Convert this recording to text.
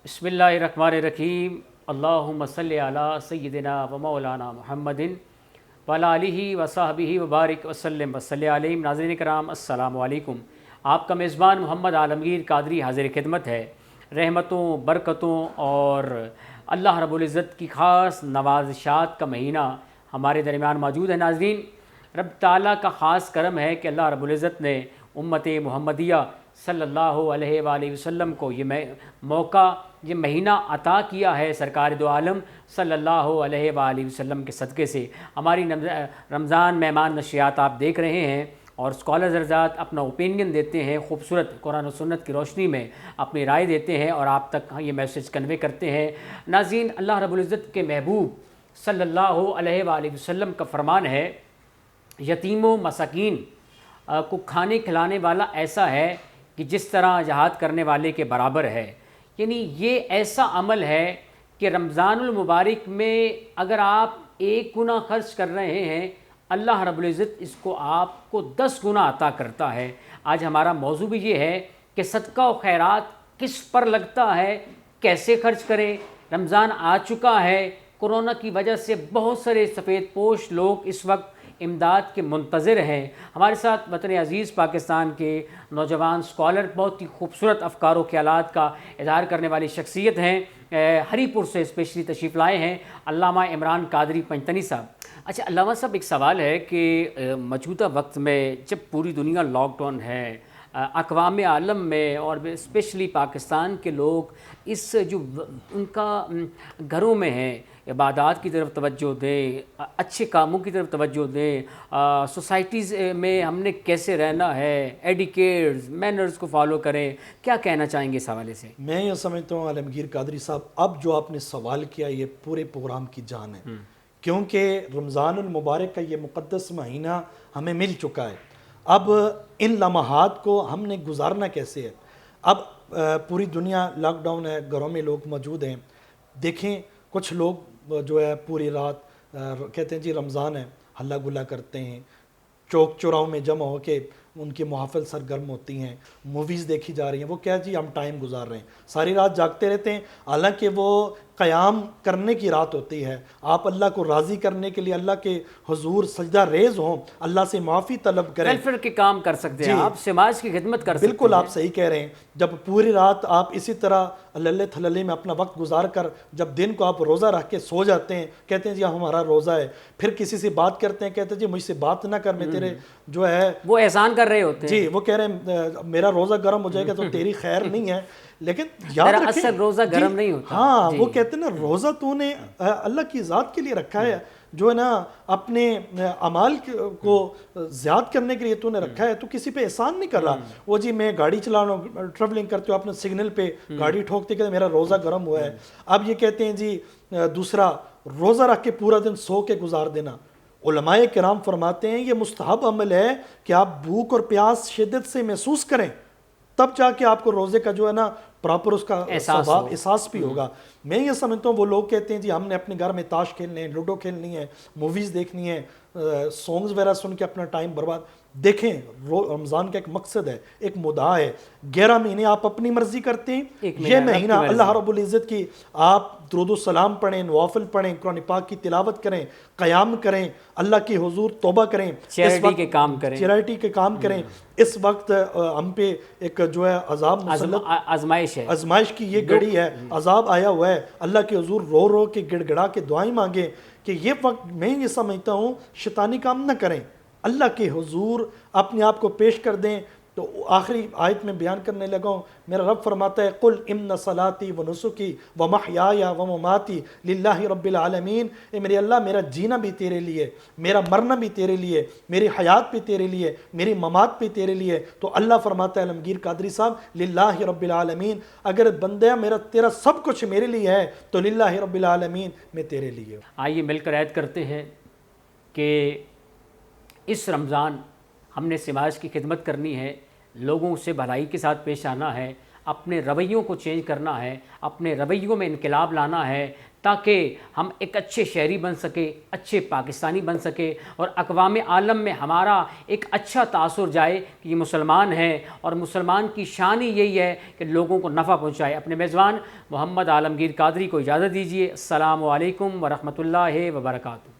बिस्मिल्लाहिर्रहमानिर्रहीम। अल्लाहुम्मा सल्लि अला सय्यिदिना व मौलाना मुहम्मदिन व अला आलिहि व सहबिहि व बारिक वसल्लम वसल्लि अलैहि। नाज़रीन कराम, अस्सलामु अलैकुम। आपका मेज़बान मोहम्मद आलमगीर कादरी हाज़िर खिदमत है। रहमतों, बरकतों और अल्लाह रब्बुल इज़्ज़त की ख़ास नवाज़िशात का महीना हमारे दरमियान मौजूद है। नाज़रीन, रब ताला का ख़ास करम है कि अल्लाह रब्बुल इज़्ज़त ने उम्मत मुहम्मदिया सल्लल्लाहु अलैहि वसल्लम को ये मौका, ये महीना अता किया है। सरकार दो आलम सल्लल्लाहु अलैहि वसल्लम के सदक़े से हमारी रमज़ान मेहमान नशियात आप देख रहे हैं और स्कॉलर्स हज़रात अपना ओपिनियन देते हैं, खूबसूरत कुरान और सुन्नत की रोशनी में अपनी राय देते हैं और आप तक ये मैसेज कन्वे करते हैं। नाज़रीन, अल्लाह रब्बुल इज़्ज़त के महबूब सल्लल्लाहु अलैहि वसल्लम का फरमान है, यतीमों मसाकीन को खाने खिलाने वाला ऐसा है कि जिस तरह जहाद करने वाले के बराबर है। यानी ये ऐसा अमल है कि रमज़ानुल मुबारक में अगर आप 1 गुना खर्च कर रहे हैं, अल्लाह रब्बुल इज़्ज़त इसको आपको 10 गुना अता करता है। आज हमारा मौजू भी ये है कि सदका और खैरात किस पर लगता है, कैसे खर्च करें। रमज़ान आ चुका है, कोरोना की वजह से बहुत सारे सफ़ेद पोश लोग इस वक्त इमदाद के मुंतज़िर हैं। हमारे साथ वतन अज़ीज़ पाकिस्तान के नौजवान स्कॉलर, बहुत ही खूबसूरत अफ़कारों ख़यालात का इज़हार करने वाली शख्सियत हैं, हरीपुर से स्पेशली तशरीफ़ लाए हैं अल्लामा इमरान कादरी पंजतनी साहब। अच्छा अल्लामा साहब, एक सवाल है कि मौजूदा वक्त में जब पूरी दुनिया लॉकडाउन है, अक़वाम आलम में और स्पेशली पाकिस्तान के लोग इस जो उनका घरों में हैं, इबादत की तरफ तवज्जो दें, अच्छे कामों की तरफ तवज्जो दें, सोसाइटीज़ में हमने कैसे रहना है, एडिकेट्स मैनर्स को फॉलो करें, क्या कहना चाहेंगे इस हवाले से? मैं ये समझता हूँ आलमगीर कादरी साहब, अब जो आपने सवाल किया ये पूरे प्रोग्राम की जान है, क्योंकि रमज़ानुल मुबारक का ये मुक़द्दस महीना हमें मिल चुका है। अब इन लम्हात को हमने गुजारना कैसे है। अब पूरी दुनिया लॉकडाउन है, घरों में लोग मौजूद हैं। देखें, कुछ लोग जो है पूरी रात कहते हैं जी रमज़ान है, हल्ला गुल्ला करते हैं, चौक चौराहों में जमा होके उनकी मुहाफ़िल सरगर्म होती हैं, मूवीज़ देखी जा रही हैं। वो क्या जी हम टाइम गुजार रहे हैं, सारी रात जागते रहते हैं, हालांकि वो क़याम करने की रात होती है। आप अल्लाह को राज़ी करने के लिए अल्लाह के हुजूर सजदा रेज़ हों, अल्लाह से माफ़ी तलब करें, वेलफेयर के काम कर सकते हैं आप, समाज की खिदमत कर सकते हैं। बिल्कुल आप सही कह रहे हैं। जब पूरी रात आप इसी तरह लल्ले थल्ले में अपना वक्त गुजार कर जब दिन को आप रोज़ा रख के सो जाते हैं, कहते हैं जी हमारा रोज़ा है, फिर किसी से बात करते हैं, कहते हैं जी मुझसे बात ना कर, मैं तेरे जो है वो एहसान कर रहे होते हैं जी, वो कह रहे हैं मेरा रोज़ा गर्म हो जाएगा तो तेरी खैर नहीं है। लेकिन याद रखें रोज़ा गर्म नहीं होता। हाँ, वो कहते हैं ना रोज़ा तूने अल्लाह की ज़ात के लिए रखा है, जो है ना अपने अमाल को ज़्यादा करने के लिए तूने रखा है, तो किसी पे एहसान नहीं कर रहा। वो जी मैं गाड़ी चला रहा हूँ, ट्रैवलिंग करते हो, अपने सिग्नल पे गाड़ी ठोकते कहते मेरा रोज़ा गर्म हुआ है। अब ये कहते हैं जी दूसरा, रोज़ा रख के पूरा दिन सो के गुजार देना। उलमाए किराम फरमाते हैं ये मुस्तहब अमल है कि आप भूख और प्यास शिद्दत से महसूस करें, तब जाके आपको रोज़े का जो है ना प्रॉपर उसका एहसास भी होगा। मैं ये समझता हूँ वो लोग कहते हैं जी हमने अपने घर में ताश खेलने हैं, लूडो खेलनी है, मूवीज़ देखनी है, सॉन्ग्स वगैरह सुन के अपना टाइम बर्बाद। देखें, रमज़ान का एक मकसद है, एक मुद्दा है। 11 महीने आप अपनी मर्जी करते हैं, ये महीना अल्लाह रब्बुल इज़्ज़त की आप दुरूद सलाम पढ़ें, नवाफिल पढ़ें, कुरान पाक की तिलावत करें, क़याम करें, अल्लाह की हुजूर तौबा करें, चैरिटी के काम करें, चैरिटी के काम करें। इस वक्त हम पे एक जो है अजाब आजमाइश है, आजमाइश की ये घड़ी है, अजाब आया हुआ है। अल्लाह के हुजूर रो रो के गिड़गिड़ा के दुआएं मांगे कि ये वक्त मैं ये समझता हूँ शैतानी काम न करें, अल्लाह के हुजूर अपने आप को पेश कर दें। तो आखिरी आयत में बयान करने लगा हूँ, मेरा रब फरमाता है कुल इन्ना सलाती व नुसुकी व महयाया व ममाती लिल्लाहि रब्बिल आलमीन। ए मेरे अल्लाह, मेरा जीना भी तेरे लिए, मेरा मरना भी तेरे लिए, मेरी हयात भी तेरे लिए, मेरी ममात भी तेरे लिए। तो अल्लाह फरमाता है आलमगीर कादरी साहब, लिल्लाहि रब्बिल आलमीन, अगर बंदे मेरा तेरा सब कुछ मेरे लिए है तो लिल्लाहि रब्बिल आलमीन, मैं तेरे लिए। आइए मिलकर ऐद करते हैं कि इस रमज़ान हमने समाज की खिदमत करनी है, लोगों से भलाई के साथ पेश आना है, اپنے رویوں کو چینج کرنا ہے، اپنے رویوں میں انقلاب لانا ہے، تاکہ ہم ایک اچھے شہری بن سکے، اچھے پاکستانی بن سکے، اور اقوام عالم میں ہمارا ایک اچھا تاثر جائے کہ یہ مسلمان ہے، اور مسلمان کی شان ہی یہی ہے کہ لوگوں کو نفع پہنچائے۔ اپنے میزبان محمد عالمگیر قادری کو اجازت دیجیے۔ السلام علیکم ورحمۃ اللہ وبرکاتہ۔